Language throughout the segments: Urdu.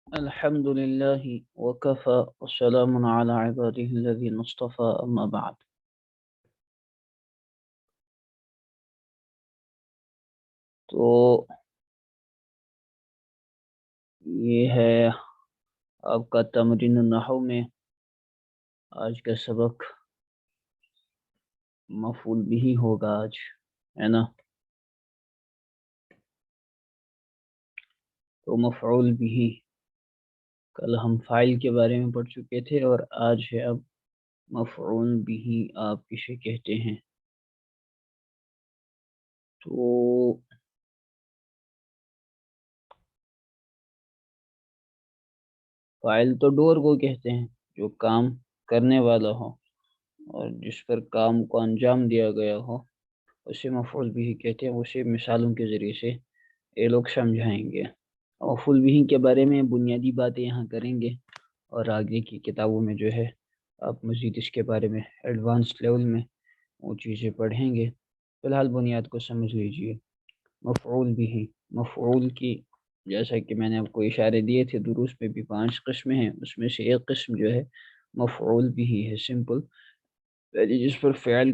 الحمد لله وكفى وسلام على عباده الذين اصطفى أما بعد. تو یہ ہے آپ کا تمرین النحو میں آج کا سبق مفعول بھی ہوگا آج، ہے نا؟ تو مفعول بھی کل ہم فاعل کے بارے میں پڑھ چکے تھے اور آج ہے اب مفعول بھی آپ کسے کہتے ہیں. تو فاعل تو ڈور کو کہتے ہیں جو کام کرنے والا ہو اور جس پر کام کو انجام دیا گیا ہو، اسے مفعول بھی کہتے ہیں. اسے مثالوں کے ذریعے سے یہ لوگ سمجھائیں گے. مفعول بھی کے بارے میں بنیادی باتیں یہاں کریں گے اور آگے کی کتابوں میں جو ہے آپ مزید اس کے بارے میں ایڈوانس لیول میں وہ چیزیں پڑھیں گے. فی الحال بنیاد کو سمجھ لیجئے. مفعول بھی، مفعول کی جیسا کہ میں نے آپ کو اشارے دیے تھے دروس میں بھی 5 قسمیں ہیں، اس میں سے ایک قسم جو ہے مفعول بھی ہے. سمپل، جس پر فاعل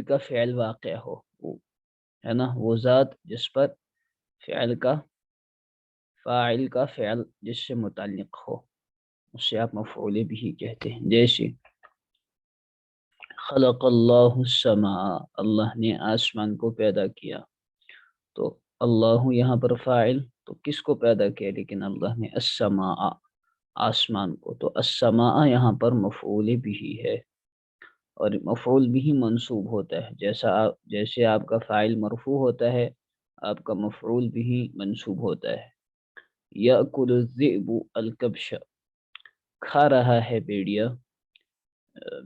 کا فعل واقع ہو، ہے نا؟ وہ ذات جس پر فاعل کا فعل جس سے متعلق ہو، اس سے آپ مفعول بھی کہتے ہیں. جیسے خلق اللہ السماء، اللہ نے آسمان کو پیدا کیا. تو اللہ یہاں پر فاعل، تو کس کو پیدا کیا؟ لیکن اللہ نے السماء، آسمان کو. تو السماء یہاں پر مفعول بھی ہے اور مفعول بھی منصوب ہوتا ہے. جیسے آپ کا فاعل مرفوع ہوتا ہے، آپ کا مفعول بھی منصوب ہوتا ہے. یأکل الذئب الکبش، کھا رہا ہے بھیڑیا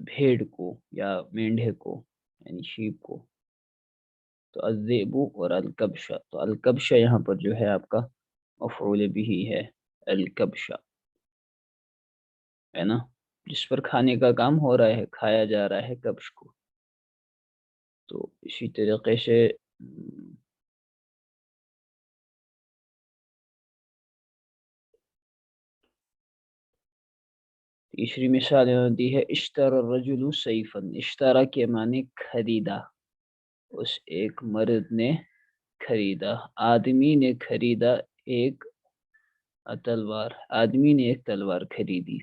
بھیڑ کو یا مینڈھے کو، یعنی شیپ کو. تو الذئب اور الکبش، تو الکبش یہاں پر جو ہے آپ کا مفعول بھی ہے. الکبش ہے نا، جس پر کھانے کا کام ہو رہا ہے، کھایا جا رہا ہے کبش کو. تو اسی طریقے سے تیسری مثال دی ہے اشترى الرجل سیفا. اشترى کے معنی خریدا، اس ایک مرد نے خریدا، آدمی نے خریدا ایک تلوار. آدمی نے ایک تلوار خریدی،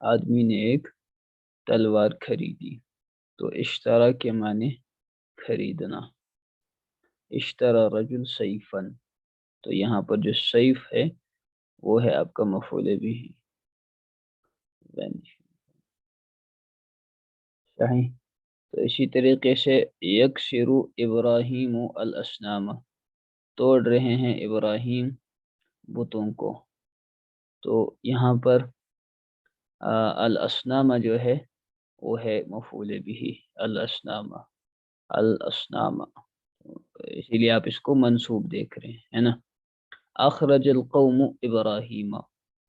آدمی نے ایک تلوار خریدی. تو اشترى کے معنی خریدنا. اشترى رجل سیفا، تو یہاں پر جو سیف ہے وہ ہے آپ کا مفعول بھی. صحیح. تو اسی طریقے سے یکسر ابراہیم الاسنام، توڑ رہے ہیں ابراہیم بتوں کو. تو یہاں پر الاسنام جو ہے وہ ہے مفعول بھی. الاسنام، الاسنام، اسی لیے آپ اس کو منصوب دیکھ رہے ہیں، ہے نا؟ اخرج القوم ابراہیم،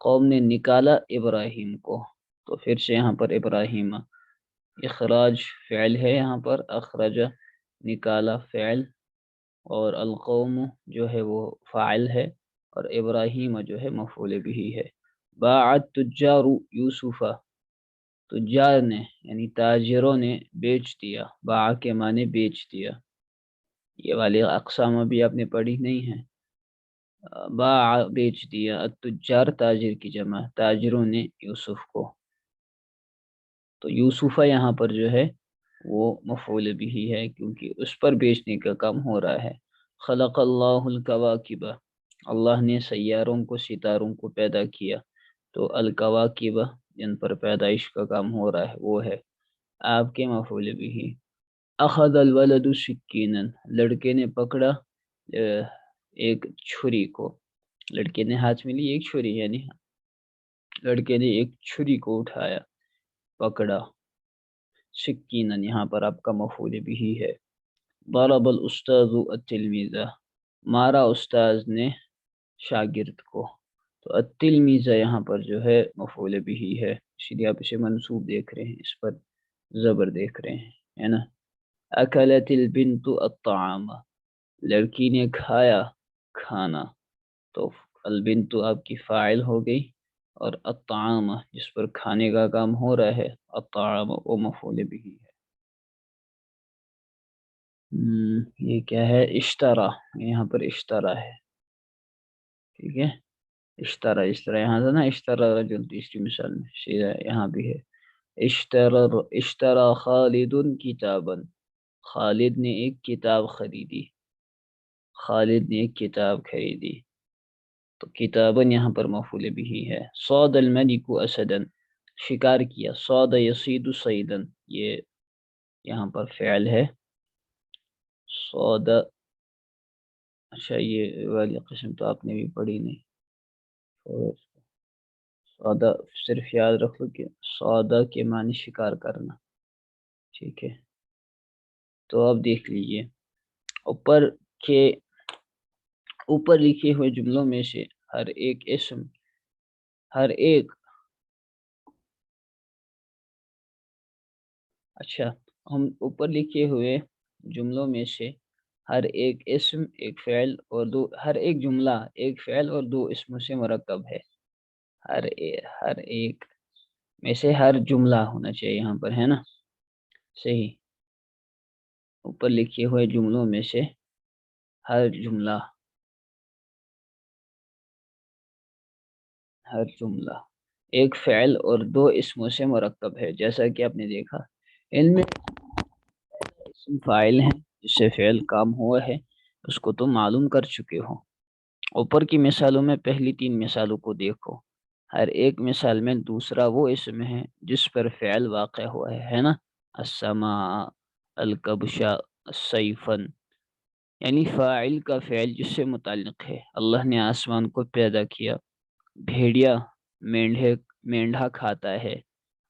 قوم نے نکالا ابراہیم کو. تو پھر سے یہاں پر ابراہیم، اخراج فعل ہے یہاں پر، اخرج نکالا فعل، اور القوم جو ہے وہ فاعل ہے، اور ابراہیم جو ہے مفعول بھی ہے. باعت تجار یوسف، تجار نے یعنی تاجروں نے بیچ دیا. باع کے معنی بیچ دیا. یہ والی اقسام ابھی آپ نے پڑھی نہیں ہے. باع بیچ دیا، التجار تاجر کی جمع، تاجروں نے یوسف کو. تو یوسف یہاں پر جو ہے وہ مفعول بھی ہے کیونکہ اس پر بیچنے کا کام ہو رہا ہے. خلق اللہ الکواکب، اللہ نے سیاروں کو، ستاروں کو پیدا کیا. تو الکواکب جن پر پیدائش کا کام ہو رہا ہے وہ ہے آپ کے مفعول بھی. اخذ الولد سکینا، لڑکے نے پکڑا ایک چھری کو. لڑکے نے ہاتھ میں لی ایک چھری، یعنی لڑکے نے ایک چھری کو اٹھایا، پکڑا. سکینا یہاں پر آپ کا مفعول بھی ہے. ضرب الاستاذ التلمیذ، مارا استاذ نے شاگرد کو. تو التلمیذ یہاں پر جو ہے مفعول بھی ہے، اسی لیے آپ اسے منصوب دیکھ رہے ہیں، اس پر زبر دیکھ رہے ہیں، ہے نا؟ اکلت البنت الطعام، لڑکی نے کھایا کھانا. تو البنتو آپ کی فاعل ہو گئی، اور الطعام جس پر کھانے کا کام ہو رہا ہے، الطعام وہ مفعول بھی ہے۔ یہ کیا ہے؟ اشترا، یہاں پر اشترا ہے، ٹھیک ہے، اشترا اس طرح یہاں سے نا، اشترا رجل تیسری مثال میں سیدھا یہاں بھی ہے، اشترا خالد کتابا، خالد نے ایک کتاب خریدی، خالد نے ایک کتاب خریدی، تو کتابن یہاں پر مفعول بھی ہے۔ صاد الملک اسدن، شکار کیا، صاد یصید صیدن، یہ یہاں پر فعل ہے، صاد، اچھا یہ والی قسم تو آپ نے بھی پڑھی نہیں، اور صادہ صرف یاد رکھ لو کہ صادہ کے معنی شکار کرنا، ٹھیک ہے۔ تو آپ دیکھ لیجئے اوپر کے اوپر لکھے ہوئے جملوں میں سے ہر ایک اسم، ہر ایک، اچھا ہم اوپر لکھے ہوئے جملوں میں سے ہر ایک اسم ایک فعل اور دو، ہر ایک جملہ ایک فعل اور دو اسموں سے مرکب ہے، ہر ایک میں سے ہر جملہ ہونا چاہیے یہاں پر، ہے نا، صحیح، اوپر لکھے ہوئے جملوں میں سے ہر جملہ، ہر جملہ ایک فعل اور دو اسموں سے مرکب ہے، جیسا کہ آپ نے دیکھا علم میں اسم فاعل ہیں جس سے فعل کام ہوا ہے، اس کو تم معلوم کر چکے ہو۔ اوپر کی مثالوں میں پہلی تین مثالوں کو دیکھو، ہر ایک مثال میں دوسرا وہ اسم ہے جس پر فعل واقع ہوا ہے نا، السماء، الکبشا، السیفن، یعنی فاعل کا فعل جس سے متعلق ہے۔ اللہ نے آسمان کو پیدا کیا، بھیڑیا مینڈھا کھاتا ہے،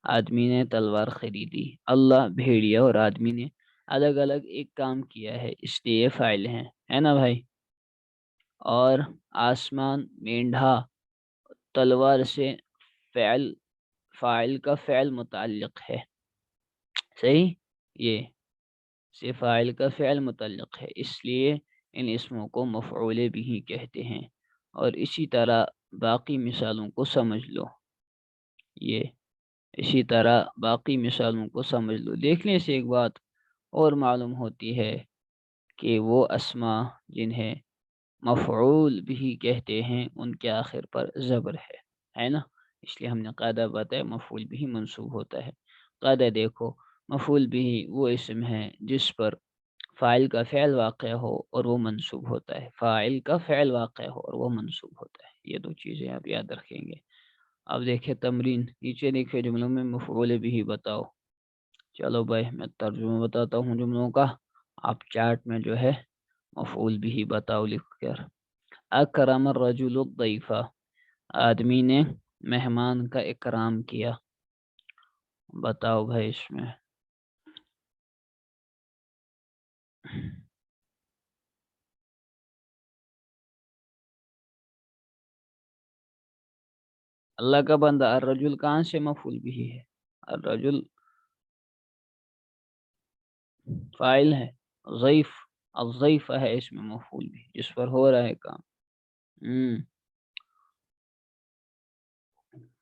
آدمی نے تلوار خریدی، اللہ، بھیڑیا اور آدمی نے الگ الگ ایک کام کیا ہے، اس لیے یہ فاعل ہیں، ہے نا بھائی؟ اور آسمان، مینڈھا، تلوار سے فاعل کا فعل متعلق ہے، صحیح، یہ سے فاعل کا فعل متعلق ہے، اس لیے ان اسموں کو مفعول بھی کہتے ہیں۔ اور اسی طرح باقی مثالوں کو سمجھ لو، یہ اسی طرح باقی مثالوں کو سمجھ لو، دیکھنے سے ایک بات اور معلوم ہوتی ہے کہ وہ اسماء جنہیں مفعول بھی کہتے ہیں ان کے آخر پر زبر ہے نا، اس لیے ہم نے قاعدہ بتایا مفعول بھی منصوب ہوتا ہے۔ قاعدہ دیکھو، مفعول بھی وہ اسم ہے جس پر فاعل کا فعل واقع ہو اور وہ منصوب ہوتا ہے، فاعل کا فعل واقع ہو اور وہ منصوب ہوتا ہے، یہ دو چیزیں آپ یاد رکھیں گے۔ اب دیکھیں تمرین، نیچے لکھے جملوں میں مفعول بھی بتاؤ۔ چلو بھائی میں ترجمہ بتاتا ہوں جملوں کا، آپ چارٹ میں جو ہے مفعول بھی بتاؤ لکھ کر۔ اکرم الرجل الضیف، آدمی نے مہمان کا اکرام کیا، بتاؤ بھائی اس میں۔ اللہ کا بندہ، الرجل کہاں سے مفعول بھی ہے؟ الرجل فاعل ہے، ضیف، الضیف ہے اس میں مفعول بھی جس پر ہو رہا ہے کام۔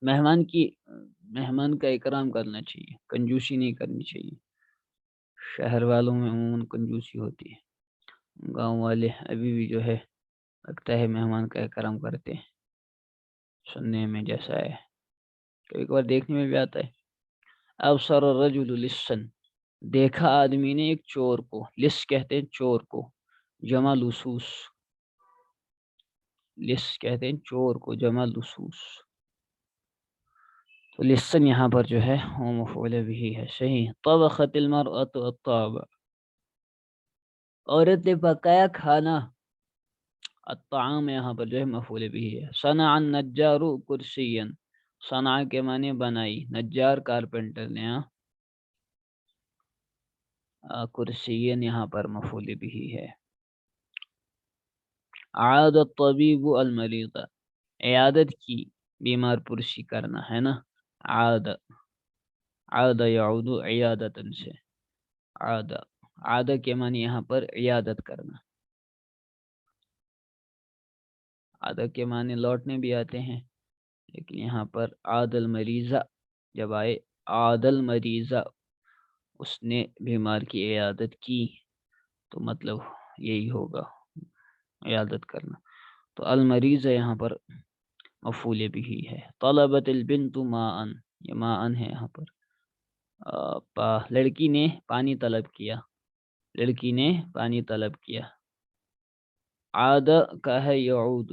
مہمان کا اکرام کرنا چاہیے، کنجوسی نہیں کرنی چاہیے، شہر والوں میں عموماً کنجوسی ہوتی ہے، گاؤں والے ابھی بھی جو ہے لگتا ہے مہمان کا اکرام کرتے ہیں، سننے میں جیسا ہے، کبھی کبھار دیکھنے میں بھی آتا ہے۔ ابصر الرجل لصن، دیکھا آدمی نے ایک چور کو، لص کہتے ہیں چور کو، جمع لصوص، لص کہتے ہیں چور کو، جمع لصوص، تو لصن یہاں پر جو ہے وہ مفعول بھی ہے، صحیح۔ طبخت المرأة الطعام، عورت نے پکایا کھانا، الطعام یہاں پر جو ہے مفعول بھی ہے۔ صنع النجار کرسیا، صنع کے معنی بنائی، نجار کارپینٹر نے، کرسین یہاں پر مفعول بھی ہے۔ عاد الطبیب المریض، عیادت کی، بیمار پرسی کرنا، ہے نا، عاد، عاد یعود عیادتن سے، عاد، عاد کے معنی یہاں پر عیادت کرنا۔ عادہ کے معنی لوٹنے بھی آتے ہیں، لیکن یہاں پر عاد المریضہ جب آئے، عاد المریضہ اس نے بیمار کی عیادت کی، تو مطلب یہی ہوگا، عیادت کرنا. تو المریض یہاں پر مفعول بھی ہے. طلبت البنت ماء، یہ ماء ہے یہاں پر. لڑکی نے پانی طلب کیا، لڑکی نے پانی طلب کیا. عاد کا ہے یعود،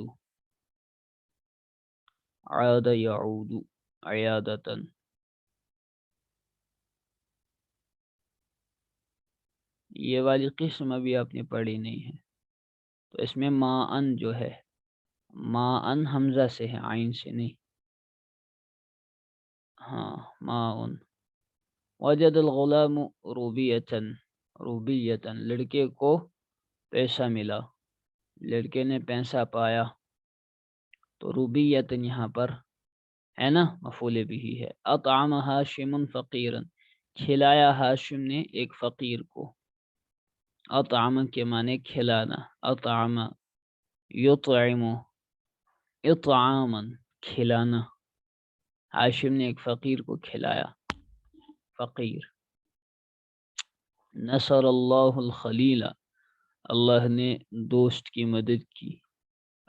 عاد یعود عیادتن. یہ والی قسم ابھی آپ نے پڑھی نہیں ہے. تو اس میں ماءن جو ہے، ماءن حمزہ سے ہے، عین سے نہیں. ہاں ماءن. وجد الغلام روبیتن، روبیتن لڑکے کو پیسہ ملا، لڑکے نے پیسہ پایا. تو روبیتن یہاں پر ہے نا مفعول بھی ہے. اطعم ہاشم فقیرا، کھلایا ہاشم نے ایک فقیر کو. اطعم کے معنی کھلانا، اطعم یطعم اطعاما کھلانا. ہاشم نے ایک فقیر کو کھلایا، فقیر. نصر اللہ الخلیل، اللہ نے دوست کی مدد کی.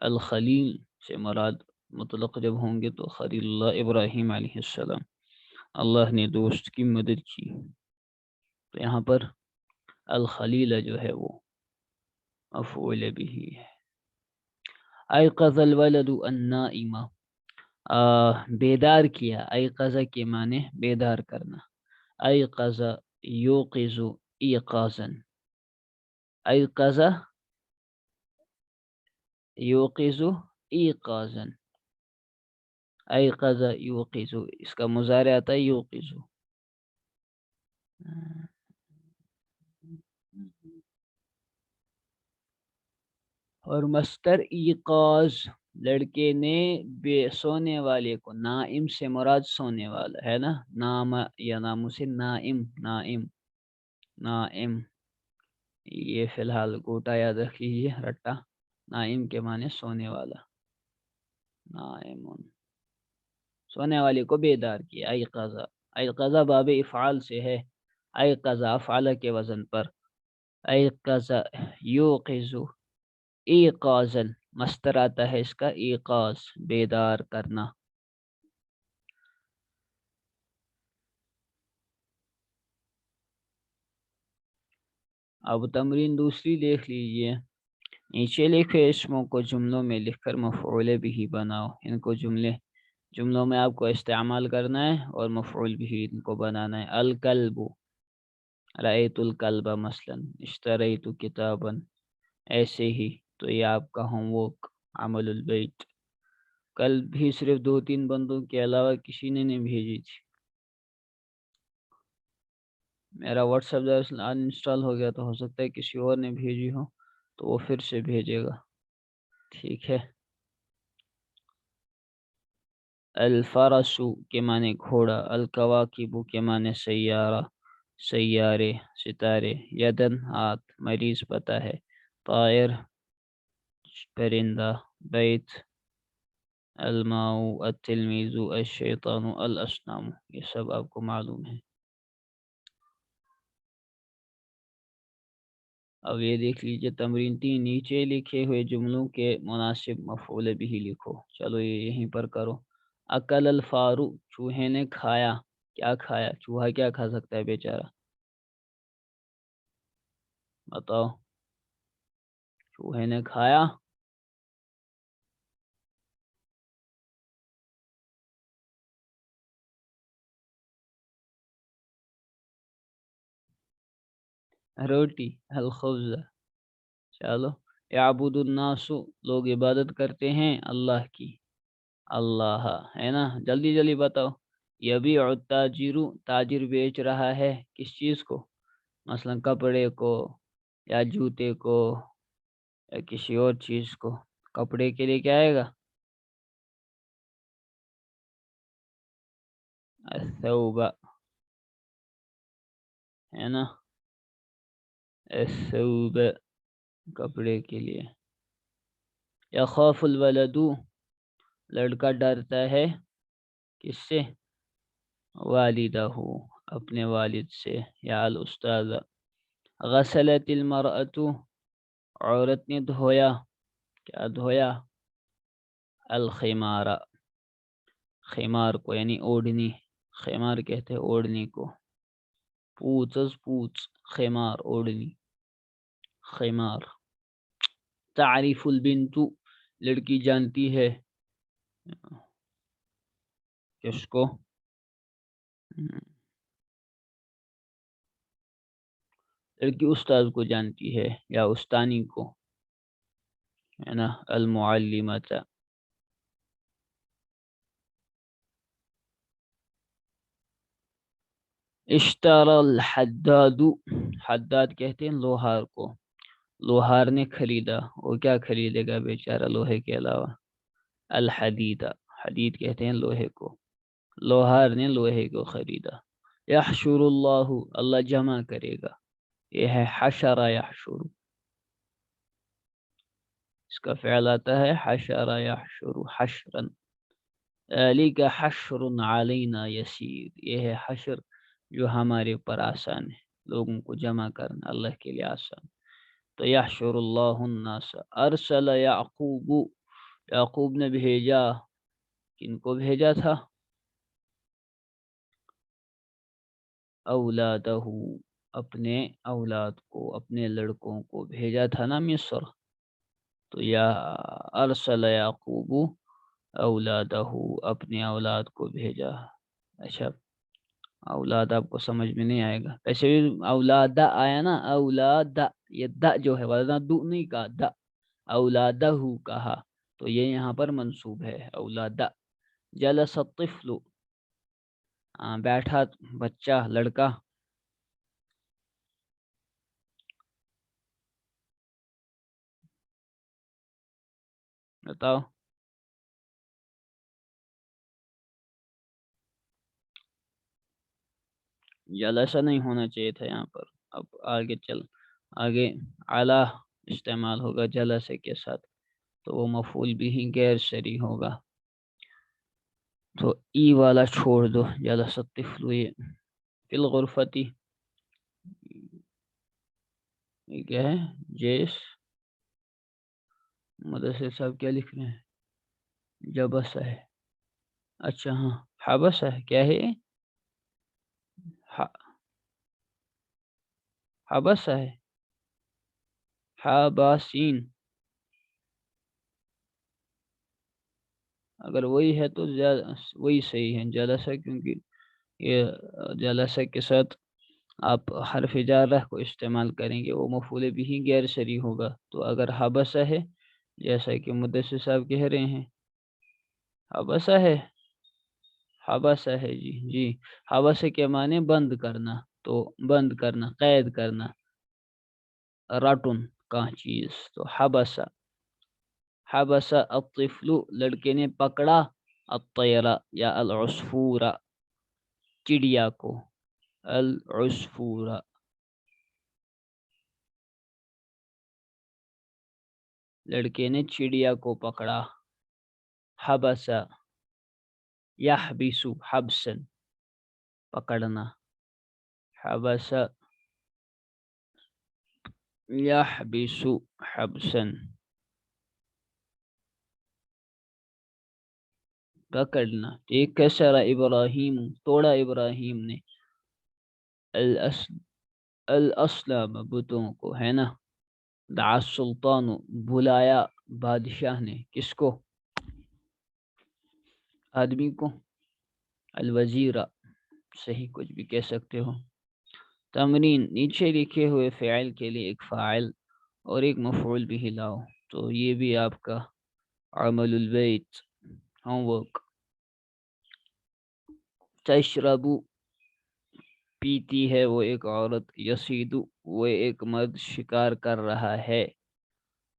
الخلیل سے مراد مطلق جب ہوں گے تو خلیل اللہ ابراہیم علیہ السلام، اللہ نے دوست کی مدد کی. تو یہاں پر الخلیل جو ہے وہ مفعول بھی ہے. ایقظ الولد النائم، بیدار کیا. ایقظ کے معنی بیدار کرنا. ایقظ یوقظ ایقاظا، ایقظ یوقظ ایقاظا. ایقظ یوقظ، اس کا مضارع آتا ہے یوقظ. اور مصدر ایقاظ، لڑکے نے بے سونے والے کو، نائم سے مراد سونے والا ہے نا، نام یا ناموں سے نائم، نائم نائم. یہ فی الحال گوٹا یاد رکھ لیجیے، رٹا. نائم کے معنی سونے والا، نائم سونے والے کو بیدار کیا. ایقظ، ایقظ باب افعال سے ہے، ایقظ افعال کے وزن پر. ایقظ یوقظ ایقاظا، مصدر آتا ہے اس کا ایقاظ، بیدار کرنا. اب تمرین دوسری دیکھ لیجئے. نیچے لکھے اسموں کو جملوں میں لکھ کر مفعول بھی بناؤ. ان کو جملوں میں آپ کو استعمال کرنا ہے اور مفعول بھی ان کو بنانا ہے. الکلب، رأیت الکلب مثلا، اشتریت کتابا. ایسے ہی. تو یہ آپ کا ہوم ورک، عمل البیت. کل بھی صرف 2-3 بندوں کے علاوہ کسی نے نہیں بھیجی تھی. میرا واٹس ایپ ان انسٹال ہو گیا، تو ہو سکتا ہے کسی اور نے بھیجی ہو، تو وہ پھر سے بھیجے گا. ٹھیک ہے. الفرس کے معنی گھوڑا. الکواکب کے معنی سیارہ، سیارے، ستارے. یدن ہاتھ، مریض پتہ ہے. طائر پرندہ. بیت الماء، التلمیذ، الشیطان، الاسنام. یہ سب آپ کو معلوم ہے. اب یہ دیکھ لیجئے تمرین 3. نیچے لکھے ہوئے جملوں کے مناسب مفعول بھی لکھو. چلو یہ یہیں پر کرو. اکل الفارو، چوہے نے کھایا. کیا کھایا؟ چوہا کیا کھا سکتا ہے بیچارہ؟ بتاؤ. چوہے نے کھایا. روٹی، الخبز. چلو. یعبد الناس، لوگ عبادت کرتے ہیں اللہ کی. اللہ ہے نا. جلدی جلدی بتاؤ. یبیع التاجر، تاجر بیچ رہا ہے کس چیز کو؟ مثلا کپڑے کو، یا جوتے کو، یا کسی اور چیز کو. کپڑے کے لیے کیا آئے گا؟ الثوب، ہے نا. الثوب کپڑے کے لیے. یخاف الولد، لڑکا ڈرتا ہے کس سے؟ والدہ، اپنے والد سے، یا الاستاذ۔ غسلت المرأة، عورت نے دھویا، کیا دھویا؟ الخمار، خمار کو یعنی اوڑھنی، خمار کہتے ہیں اوڑھنی کو، پوچ، خمار اوڑھنی، خمار۔ تعریف البنت، لڑکی جانتی ہے کس کو؟ لڑکی استاذ کو جانتی ہے یا استانی کو، ہے نا، المعلمۃ۔ اشترى الحداد، حداد کہتے ہیں لوہار کو، لوہار نے خریدا، وہ کیا خریدے گا بیچارہ لوہے کے علاوہ؟ الحدید، حدید کہتے ہیں لوہے کو، لوہار نے لوہے کو خریدا۔ یحشر اللہ، اللہ جمع کرے گا، یہ ہے حشر یحشر، اس کا فعل آتا ہے حشر یحشر حشرا، ذلک حشر علینا یسیر، یہ ہے حشر جو ہمارے اوپر آسان ہے، لوگوں کو جمع کرنا اللہ کے لیے آسان۔ تو یحشر اللہ الناس۔ ارسل یعقوب، یعقوب نے بھیجا، کن کو بھیجا تھا؟ اولادہ، اپنے اولاد کو، اپنے لڑکوں کو بھیجا تھا نا مصر، تو یا ارسل یعقوب اولادہ، اپنے اولاد کو بھیجا۔ اچھا، اولاد آپ کو سمجھ میں نہیں آئے گا، ایسے بھی اولاد آیا نا، اولاد، یہ دا جو ہے ورنہ دو نہیں کہا، دا اولادہ کہا، تو یہ یہاں پر منصوب ہے اولاد۔ جلس الطفل، بیٹھا بچہ، لڑکا۔ بتاؤ، جلسہ نہیں ہونا چاہیے تھا یہاں پر، اب آگے اعلیٰ استعمال ہوگا جلسے کے ساتھ، تو وہ مفعول بھی غیر شرعی ہوگا، تو ای والا چھوڑ دو، جلس الطفل یہ فی الغرفتی، یہ کیا ہے؟ جیس مدرسے صاحب کیا لکھ رہے ہیں؟ جبس ہے، اچھا ہاں، حبس ہے، کیا ہے؟ حبس ہے، حباسین، اگر وہی ہے تو وہی صحیح ہے جلسہ، کیونکہ یہ جلسہ کے ساتھ آپ حرف جارہ کو استعمال کریں گے، وہ مفعول بھی غیر شرعی ہوگا، تو اگر حبسہ ہے جیسا کہ مدثر صاحب کہہ رہے ہیں، حبسہ ہے، حبسہ ہے، جی حبسہ کے معنی بند کرنا، تو بند کرنا، قید کرنا، رٹن کا چیز، تو حبسہ، حبس الطفل، لڑکے نے پکڑا، الطیرہ یا العصفورہ، چڑیا کو، العصفورہ، لڑکے نے چڑیا کو پکڑا۔ حبس یحبس حبسا، پکڑنا، حبس یحبس حبسا، پکڑنا، ایک کسر ابراہیم، توڑا ابراہیم نے، الاصنام، بتوں کو، ہے نا، دعا السلطان، بلایا بادشاہ نے، کس کو؟ آدمی کو، الوزیرہ، صحیح کچھ بھی کہہ سکتے ہو۔ تمرین، نیچے لکھے ہوئے فعل کے لیے ایک فاعل اور ایک مفعول بھی لاؤ، تو یہ بھی آپ کا عمل البیت، ہوم ورک۔ تشربو، پیتی ہے وہ ایک عورت، یصیدو، وہ ایک مرد شکار کر رہا ہے،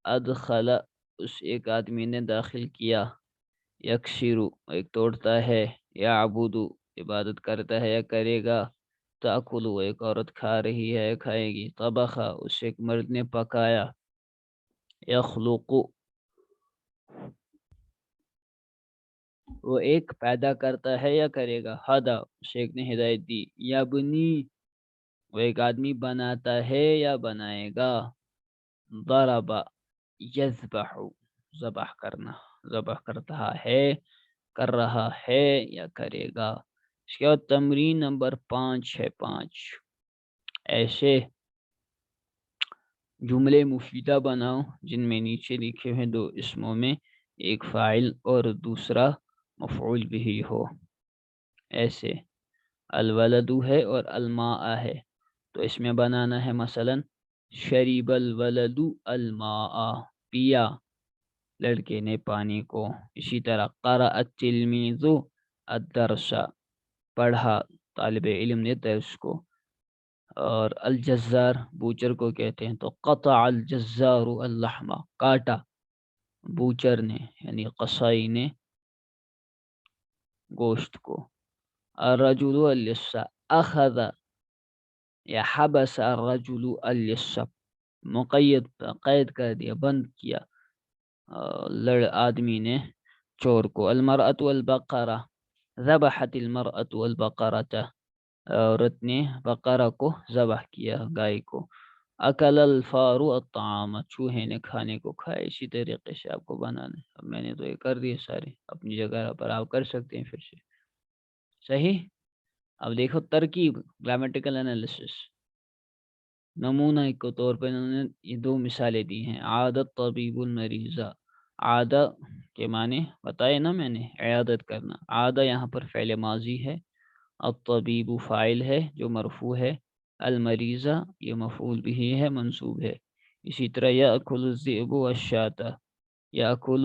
ادخل، اس ایک آدمی نے داخل کیا، یکسرو، ایک توڑتا ہے، یعبدو، عبادت کرتا ہے یا کرے گا، تاکل، وہ ایک عورت کھا رہی ہے، کھائے گی، طبخ، اس ایک مرد نے پکایا، یخلق، وہ ایک پیدا کرتا ہے یا کرے گا. ہدا شیخ نے ہدایت دی. یبنی وہ ایک آدمی بناتا ہے یا بنائے گا. ضرب یذبح ذبح کرنا، ذبح کرتا ہے، کر رہا ہے یا کرے گا. اس کے بعد تمرین نمبر 5 ہے. 5 ایسے جملے مفیدہ بناؤ جن میں نیچے لکھے ہوئے دو اسموں میں ایک فاعل اور دوسرا مفعول بھی ہو. ایسے الولد ہے اور الماء ہے، تو اس میں بنانا ہے مثلا شریب الولد الماء، پیا لڑکے نے پانی کو. اسی طرح قرأ التلمیذ الدرس، پڑھا طالب علم نے درس کو. اور الجزار بوچر کو کہتے ہیں، تو قطع الجزار اللحم، کاٹا بوچر نے یعنی قصائی نے گوشت کو. الرجل اللص اخذ یا حبس الرجل اللص، مقید قید کر دیا، بند کیا آدمی نے چور کو. المرأة والبقرہ ذبحت المرأة والبقرة، عورت نے بقرہ کو ذبح کیا، گائے کو. اکل الفار الطعام، چوہے نے کھانے کو کھایا. اسی طریقے سے آپ کو بنانا ہے. اب میں نے تو یہ کر دیے سارے، اپنی جگہ پر آپ کر سکتے ہیں پھر سے. صحیح. اب دیکھو ترکیب، گرامیٹیکل انالیسس. نمونہ کے طور پر انہوں نے یہ دو مثالیں دی ہیں. عادت طبیب المریضہ، عادہ کے معنی بتائے نا میں نے، عیادت کرنا. عادہ یہاں پر فعل ماضی ہے، الطبیب فاعل ہے جو مرفوع ہے، المریضہ یہ مفعول بھی ہے منصوب ہے. اسی طرح یأکل الذئب والشاة، یأکل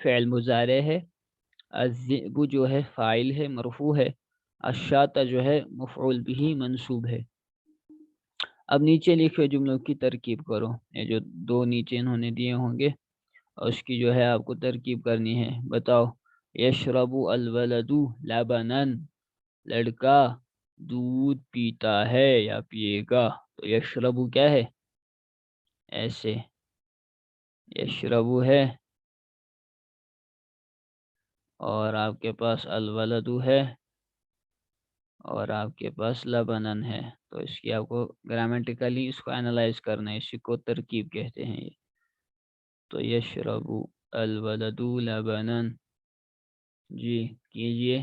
فعل مضارع ہے، الذئب جو ہے فاعل ہے مرفوع ہے، الشاة جو ہے مفعول بھی منصوب ہے. اب نیچے لکھے جملوں کی ترکیب کرو. یہ جو دو نیچے انہوں نے دیے ہوں گے اور اس کی جو ہے آپ کو ترکیب کرنی ہے. بتاؤ. یشرب الولد لبنا، لڑکا دودھ پیتا ہے یا پیے گا. تو یشرب کیا ہے؟ ایسے یشرب ہے، اور آپ کے پاس الولد ہے، اور آپ کے پاس لبنن ہے. تو اس کی آپ کو گرامیٹیکلی اس کو انالائز کرنا ہے، اسی کو ترکیب کہتے ہیں. تو یشرب الولد لبنن، جی کیجئے.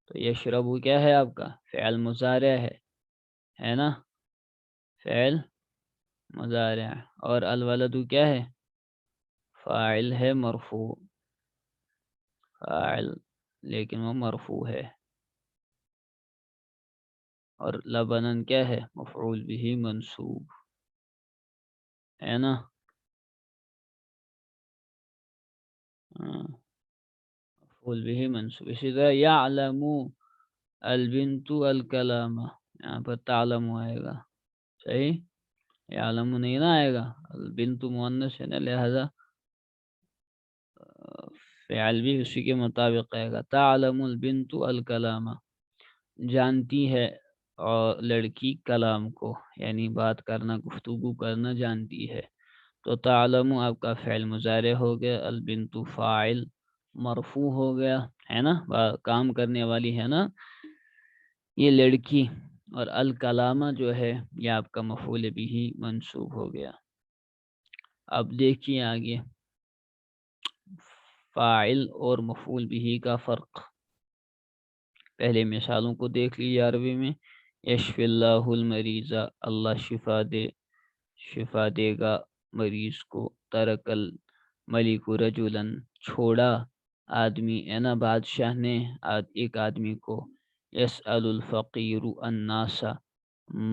تو یشرب کیا ہے آپ کا؟ فعل مضارع ہے نا، فعل مضارع. اور الولد کیا ہے؟ فاعل ہے مرفوع، فاعل لیکن وہ مرفوع ہے. اور لبنن کیا ہے؟ مفعول بھی منصوب ہے نا. مفعول بھی منصوب. اسی طرح یعلم البنت الکلام، یہاں پر تعلم آئے گا. صحیح. یعلم نہیں نہ آئے گا، البنت مؤنث ہے نا، لہذا فعل بھی اسی کے مطابق آئے گا. تعلم البنت الکلام، جانتی ہے اور لڑکی کلام کو، یعنی بات کرنا، گفتگو کرنا جانتی ہے. تو تعلم آپ کا فعل مضارع ہو گیا، البنت فاعل مرفوع ہو گیا ہے نا، کام کرنے والی ہے نا یہ لڑکی. اور الکلامہ جو ہے یہ آپ کا مفعول بھی منصوب ہو گیا. اب دیکھیے آگے فاعل اور مفعول بھی کا فرق. پہلے مثالوں کو دیکھ لیجیے عربی میں. یشفی اللہ المریض، اللہ شفا دے گا مریض کو. ترک الملک رجلا، چھوڑا آدمی ہے نا بادشاہ نے ایک آدمی کو. یسأل الفقیر الناس،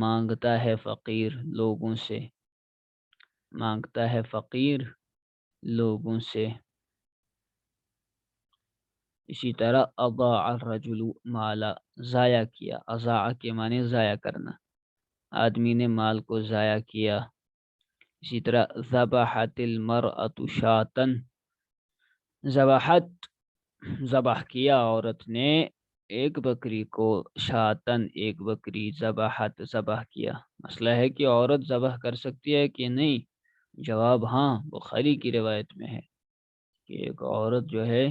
مانگتا ہے فقیر لوگوں سے، مانگتا ہے فقیر لوگوں سے. اسی طرح اضاع الرجل مالا، ضائع کیا. اضاع کے معنی ضائع کرنا، آدمی نے مال کو ضائع کیا. اسی طرح ذبحت المرأة شاة، ذبحت ذبح کیا عورت نے ایک بکری کو، شاطن ایک بکری، ذبحت ذبح کیا. مسئلہ ہے کہ عورت ذبح کر سکتی ہے کہ نہیں. جواب ہاں بخاری کی روایت میں ہے کہ ایک عورت جو ہے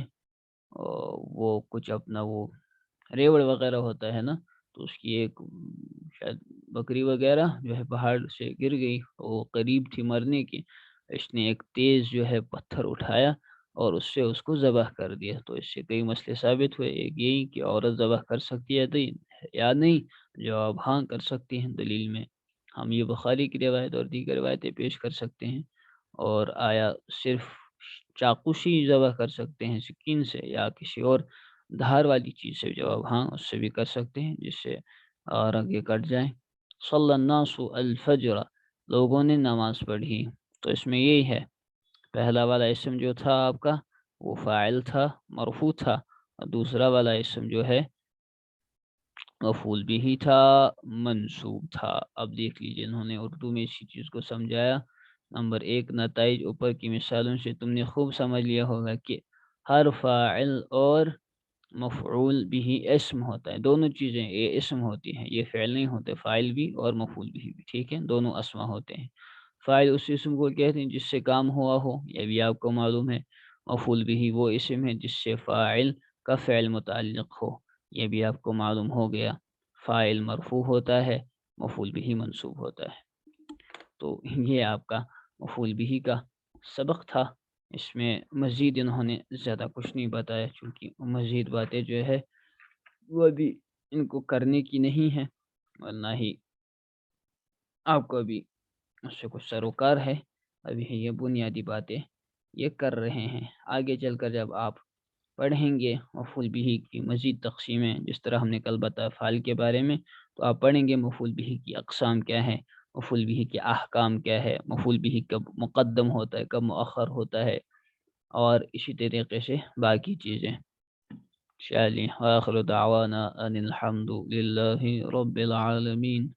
وہ کچھ اپنا وہ ریوڑ وغیرہ ہوتا ہے نا، تو اس کی ایک شاید بکری وغیرہ جو ہے پہاڑ سے گر گئی، وہ قریب تھی مرنے کی، اس نے ایک تیز جو ہے پتھر اٹھایا اور اس سے اس کو ذبح کر دیا۔ تو اس سے کئی مسئلے ثابت ہوئے، ایک یہی کہ عورت ذبح کر سکتی ہے یا نہیں، جواب ہاں کر سکتی ہیں۔ دلیل میں ہم یہ بخاری کی روایت اور دیگر روایتیں پیش کر سکتے ہیں۔ اور آیا صرف چاقو سے ہی ذبح کر سکتے ہیں سکین سے، یا کسی اور دھار والی چیز سے؟ جواب ہاں اس سے بھی کر سکتے ہیں، جس سے اور آگے کٹ جائیں۔ صلی الناس الفجر، لوگوں نے نماز پڑھی، تو اس میں یہی ہے، پہلا والا اسم جو تھا آپ کا وہ فاعل تھا، مرفوع تھا، اور دوسرا والا اسم جو ہے مفعول بھی تھا، منصوب تھا۔ اب دیکھ لیجیے انہوں نے اردو میں اسی چیز کو سمجھایا۔ نمبر ایک، نتائج اوپر کی مثالوں سے تم نے خوب سمجھ لیا ہوگا کہ ہر فاعل اور مفعول بھی اسم ہوتا ہے، دونوں چیزیں یہ اسم ہوتی ہیں، یہ فعل نہیں ہوتے، فاعل بھی اور مفعول بھی، ٹھیک ہے، دونوں اسما ہوتے ہیں۔ فاعل اس اسم کو کہتے ہیں جس سے کام ہوا ہو، یہ بھی آپ کو معلوم ہے۔ مفعول بھی وہ اسم ہے جس سے فاعل کا فعل متعلق ہو، یہ بھی آپ کو معلوم ہو گیا۔ فاعل مرفوع ہوتا ہے، مفعول بھی منصوب ہوتا ہے۔ تو یہ آپ کا مفعول بھی کا سبق تھا۔ اس میں مزید انہوں نے زیادہ کچھ نہیں بتایا، چونکہ مزید باتیں جو ہے وہ بھی ان کو کرنے کی نہیں ہے، ورنہ ہی آپ کو ابھی اس سے کچھ سروکار ہے، ابھی یہ بنیادی باتیں یہ کر رہے ہیں۔ آگے چل کر جب آپ پڑھیں گے مفعول بھی کی مزید تقسیمیں، جس طرح ہم نے کل بتایا فعل کے بارے میں، تو آپ پڑھیں گے مفعول بھی کی اقسام کیا ہے، مفعول بھی کے احکام کیا ہے، مفعول بھی کب مقدم ہوتا ہے، کب مؤخر ہوتا ہے، اور اسی طریقے سے باقی چیزیں۔ چلیے، آخر دعوانا ان الحمد للہ رب العالمین۔